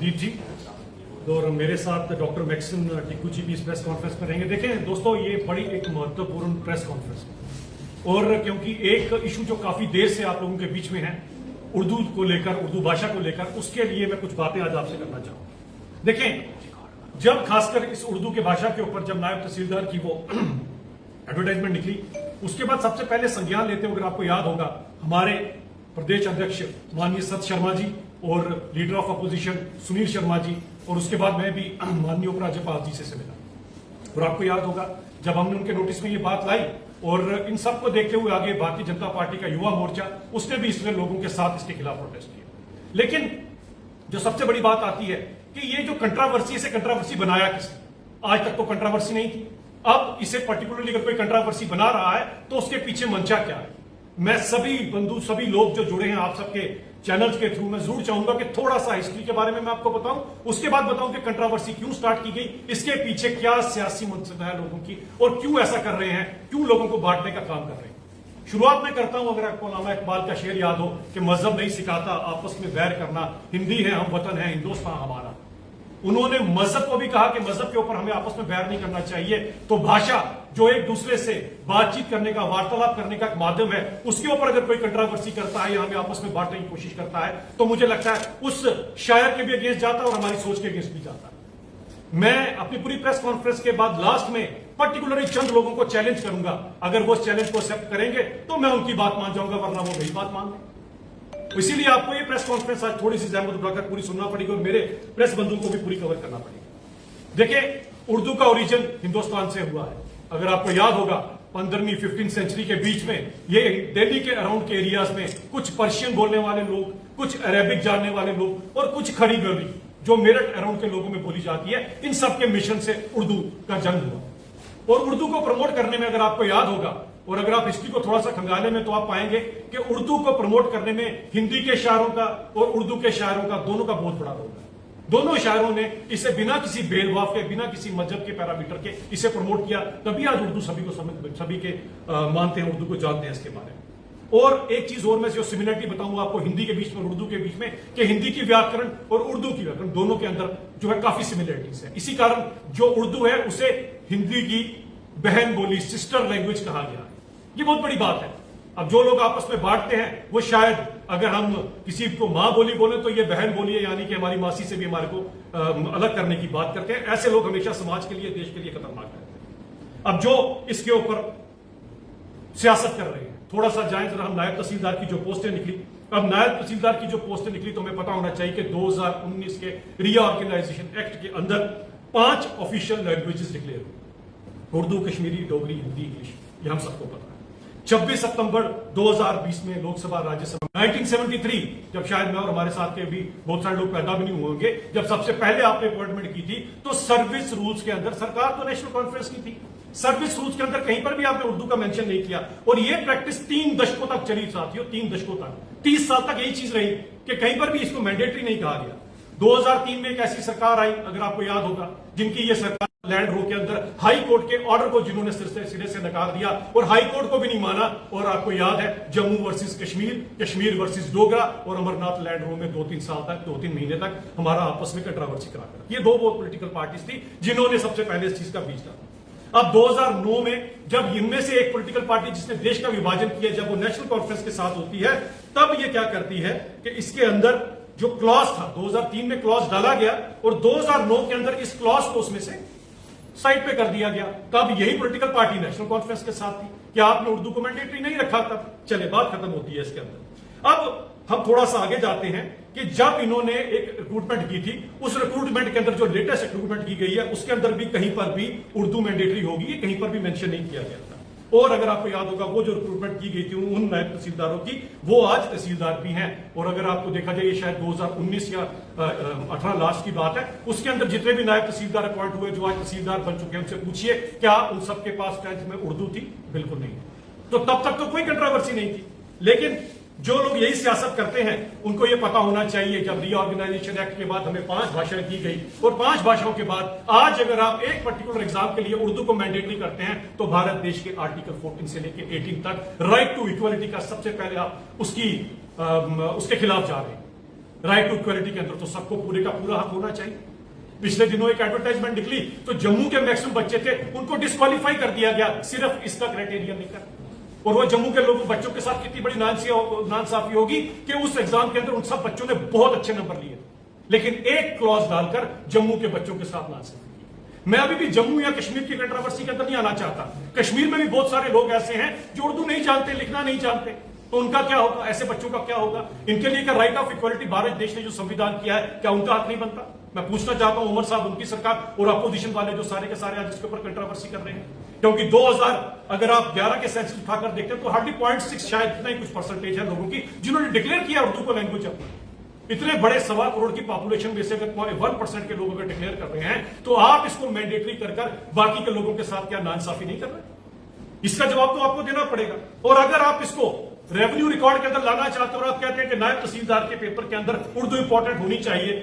प्रदीप जी और मेरे साथ डॉक्टर मैक्सिम टिक्कू जी भी इस प्रेस कॉन्फ्रेंस में रहेंगे। देखें दोस्तों, ये बड़ी एक महत्वपूर्ण प्रेस कॉन्फ्रेंस है और क्योंकि एक इशू जो काफी देर से आप लोगों के बीच में है उर्दू को लेकर, उर्दू भाषा को लेकर, उसके लिए मैं कुछ बातें आज आपसे करना चाहूंगा। देखें, जब खासकर इस उर्दू की भाषा के ऊपर जब नायब तहसीलदार की वो एडवर्टाइजमेंट निकली, उसके बाद सबसे पहले संज्ञान लेते हुए, अगर आपको याद होगा, हमारे प्रदेश अध्यक्ष माननीय सत शर्मा जी और leader of opposition Sunil Sharma ji, और उसके बाद मैं भी माननीय उपराज्यपाल जी से मिला। और आपको याद होगा जब हमने उनके नोटिस में ये बात लाई और इन सबको देखते हुए आगे भारतीय जनता पार्टी का युवा मोर्चा, उसने भी इसमें लोगों के साथ इसके खिलाफ प्रोटेस्ट किया। लेकिन जो सबसे बड़ी बात आती है कि ये जो कंट्रावर्सी, इसे कंट्रावर्सी बनाया किसने? आज तक तो कंट्रावर्सी नहीं थी। अब इसे पर्टिकुलरली अगर कोई कंट्रावर्सी बना रहा है तो उसके पीछे मंशा क्या है? मैं सभी बंधु, सभी लोग जो जुड़े हैं आप सबके चैनल्स के थ्रू, मैं जरूर चाहूंगा कि थोड़ा सा हिस्ट्री के बारे में मैं आपको बताऊं, उसके बाद बताऊं कि कंट्रावर्सी क्यों स्टार्ट की गई, इसके पीछे क्या सियासी मनसूबा है लोगों की और क्यों ऐसा कर रहे हैं, क्यों लोगों को बांटने का काम कर रहे हैं। शुरुआत में करता हूं, अगर आपको अल्लामा इकबाल का शेर याद हो कि मजहब नहीं सिखाता आपस में बैर करना, हिंदी है हम वतन है हिंदुस्तान हमारा। उन्होंने मजहब को भी कहा कि मजहब के ऊपर हमें आपस में बैर नहीं करना चाहिए, तो भाषा जो एक दूसरे से बातचीत करने का, वार्तालाप करने का एक माध्यम है, उसके ऊपर अगर कोई कंट्रावर्सी करता है या हमें आपस में बांटने की कोशिश करता है तो मुझे लगता है उस शायर के भी अगेंस्ट जाता है और हमारी सोच के अगेंस्ट भी जाता है। मैं अपनी पूरी प्रेस कॉन्फ्रेंस के बाद लास्ट में पर्टिकुलरली चंद लोगों को चैलेंज करूंगा, अगर वो चैलेंज को एक्सेप्ट करेंगे तो मैं उनकी बात मान जाऊंगा, वरना वो मेरी बात मान लें। इसीलिए आपको ये प्रेस कॉन्फ्रेंस आज थोड़ी सी जहमत उठाकर पूरी सुनना पड़ेगी और मेरे प्रेस बंधुओं को भी पूरी कवर करना पड़ेगा। देखिए, उर्दू का ओरिजिन हिंदुस्तान से हुआ है। अगर आपको याद होगा 15वीं 15वीं सेंचुरी के बीच में ये दिल्ली के अराउंड के एरियाज में कुछ पर्शियन बोलने वाले लोग, कुछ अरेबिक जानने वाले लोग और कुछ खड़ी बोली जो मेरठ अराउंड के लोगों में बोली जाती है, इन सबके मिशन से उर्दू का जन्म हुआ। और उर्दू को प्रमोट करने में अगर आपको याद होगा और अगर आप हिस्ट्री को थोड़ा सा खंगालने में, तो आप पाएंगे कि उर्दू को प्रमोट करने में हिंदी के शायरों का और उर्दू के शायरों का, दोनों का बहुत बड़ा रोल है। दोनों शायरों ने इसे बिना किसी भेदभाव के, बिना किसी मजहब के पैरामीटर के इसे प्रमोट किया, तभी आज उर्दू सभी को समझ, सभी के मानते हैं, उर्दू को जानते हैं इसके बारे में। और एक चीज और मैं जो सिमिलरिटी बताऊंगा आपको हिंदी के बीच में और उर्दू के बीच में, कि हिंदी की व्याकरण और उर्दू की व्याकरण दोनों के अंदर जो है काफी सिमिलरिटीज है। इसी कारण जो उर्दू है उसे हिंदी की बहन बोली, सिस्टर लैंग्वेज कहा गया है। ये बहुत बड़ी बात है। अब जो लोग आपस में बांटते हैं वो शायद, अगर हम किसी को मां बोली बोले तो ये बहन बोली है, यानी कि हमारी मासी से भी हमारे को अलग करने की बात करते हैं। ऐसे लोग हमेशा समाज के लिए, देश के लिए खतरनाक रहते हैं। अब जो इसके ऊपर सियासत कर रहे हैं, थोड़ा सा जाएं जरा हम नायब तहसीलदार की जो पोस्टें निकली। अब नायब तहसीलदार की जो पोस्टें निकली तो हमें पता होना चाहिए कि 2019 के रीऑर्गेनाइजेशन एक्ट के अंदर 5 ऑफिशियल लैंग्वेजेस डिक्लेयर हुई, उर्दू, कश्मीरी, डोगरी, हिंदी, इंग्लिश, ये हम सबको पता है। 26 सितंबर 2020 में लोकसभा राज्यसभा 1973, जब शायद मैं और हमारे साथ के भी बहुत सारे लोग पैदा भी नहीं होंगे, जब सबसे पहले आपने अपॉइंटमेंट की थी तो सर्विस रूल्स के अंदर, सरकार तो नेशनल कॉन्फ्रेंस की थी, सर्विस रूल्स के अंदर कहीं पर भी आपने उर्दू का मेंशन नहीं किया। और ये प्रैक्टिस 3 दशकों तक चली साथियों, 3 दशकों तक, 30 साल तक यही चीज रही कि कहीं पर भी इसको मैंडेटरी नहीं कहा गया। 2003 में एक ऐसी सरकार आई, अगर आपको याद होगा, जिनकी ये सरकार लैंड रो के अंदर हाई कोर्ट के ऑर्डर को जिन्होंने सिरे से नकार दिया और हाई कोर्ट को भी नहीं माना। और आपको याद है जम्मू वर्सेस कश्मीर, कश्मीर वर्सेस डोगरा और अमरनाथ लैंड रो में 2-3 साल तक, 2-3 महीने तक हमारा आपस में कंट्रोवर्सी करा कर, ये 2 बहुत पॉलिटिकल पार्टीज थी जिन्होंने सबसे पहले इस चीज का बीज डाला। अब 2009 में जब इनमें से एक पॉलिटिकल पार्टी जिसने देश का विभाजन किया, जब वो नेशनल कॉन्फ्रेंस के साथ होती है, तब ये क्या करती है कि इसके अंदर जो क्लॉज था, 2003 में क्लॉज डाला गया और 2009 के अंदर इस क्लॉज को उसमें से साइड पे कर दिया गया। तब यही पॉलिटिकल पार्टी नेशनल कॉन्फ्रेंस के साथ थी कि आपने उर्दू को मैंडेटरी नहीं रखा। तब चले, बात खत्म होती है इसके अंदर। अब हम थोड़ा सा आगे जाते हैं कि जब इन्होंने एक रिक्रूटमेंट की थी, उस रिक्रूटमेंट के अंदर जो लेटेस्ट रिक्रूटमेंट की गई है उसके अंदर भी कहीं पर भी उर्दू मैंडेटरी होगी, ये कहीं पर भी मेंशन नहीं किया गया था। और अगर आपको याद होगा वो जो रिक्रूटमेंट की गई थी उन नायब तहसीलदारों की, वो आज तहसीलदार भी हैं। और अगर आपको देखा जाए, ये शायद 2019 या 18 लास्ट की बात है, उसके अंदर जितने भी नायब तहसीलदार अपॉइंट हुए जो आज तहसीलदार बन चुके हैं, उनसे पूछिए क्या उन सबके पास 10th में उर्दू थी? बिल्कुल नहीं। तो तब तक तो कोई कंट्रोवर्सी नहीं थी। लेकिन जो लोग यही सियासत करते हैं उनको ये पता होना चाहिए, जब रीऑर्गेनाइजेशन एक्ट के बाद हमें 5 भाषाएं दी गई और 5 भाषाओं के बाद आज अगर आप एक पर्टिकुलर एग्जाम के लिए उर्दू को मैंडेटरी करते हैं तो भारत देश के आर्टिकल 14 से लेकर 18 तक राइट टू इक्वलिटी का सबसे पहले आप उसके खिलाफ जा रहे हैं। राइट टू इक्वलिटी के अंदर तो सबको पूरे का पूरा हक होना चाहिए। पिछले दिनों एक एडवर्टाइजमेंट निकली तो जम्मू के मैक्सिमम बच्चे थे उनको डिस्क्वालीफाई कर दिया गया सिर्फ इसका क्राइटेरिया लेकर। और वो जम्मू के लोगों बच्चों के साथ कितनी बड़ी नाइंसाफी होगी कि उस एग्जाम के अंदर उन सब बच्चों ने बहुत अच्छे नंबर लिए, लेकिन एक क्लॉज डालकर जम्मू के बच्चों के साथ नाइंसाफी। मैं अभी भी जम्मू या कश्मीर की कंट्रोवर्सी के अंदर नहीं आना चाहता। कश्मीर में भी बहुत सारे लोग ऐसे हैं जो उर्दू नहीं जानते, लिखना नहीं जानते, तो उनका क्या होगा? ऐसे बच्चों का क्या होगा? इनके लिए क्या राइट ऑफ इक्वलिटी भारत देश ने जो संविधान किया है क्या उनका हक नहीं बनता? मैं पूछना चाहता हूं उमर साहब, उनकी सरकार और अपोजिशन वाले जो सारे के सारे आज इसके ऊपर कंट्रोवर्सी कर रहे हैं, क्योंकि 2000 अगर आप 11 के सेंसस उठाकर देखते हैं तो हार्डली 0.6 शायद इतना ही कुछ परसेंटेज है लोगों की जिन्होंने डिक्लेयर किया उर्दू को लैंग्वेज अपना। इतने बड़े 1.25 करोड़ की पॉपुलेशन में से अगर 1% के लोग अगर डिक्लेयर कर रहे हैं तो आप इसको मैंडेटरी कर बाकी के लोगों के साथ क्या नाइंसाफी नहीं कर रहे? इसका जवाब तो आपको देना पड़ेगा। और अगर आप इसको रेवेन्यू रिकॉर्ड के अंदर लाना चाहते हो और आप कहते हैं कि नायब तहसीलदार के पेपर के अंदर उर्दू इंपॉर्टेंट होनी चाहिए,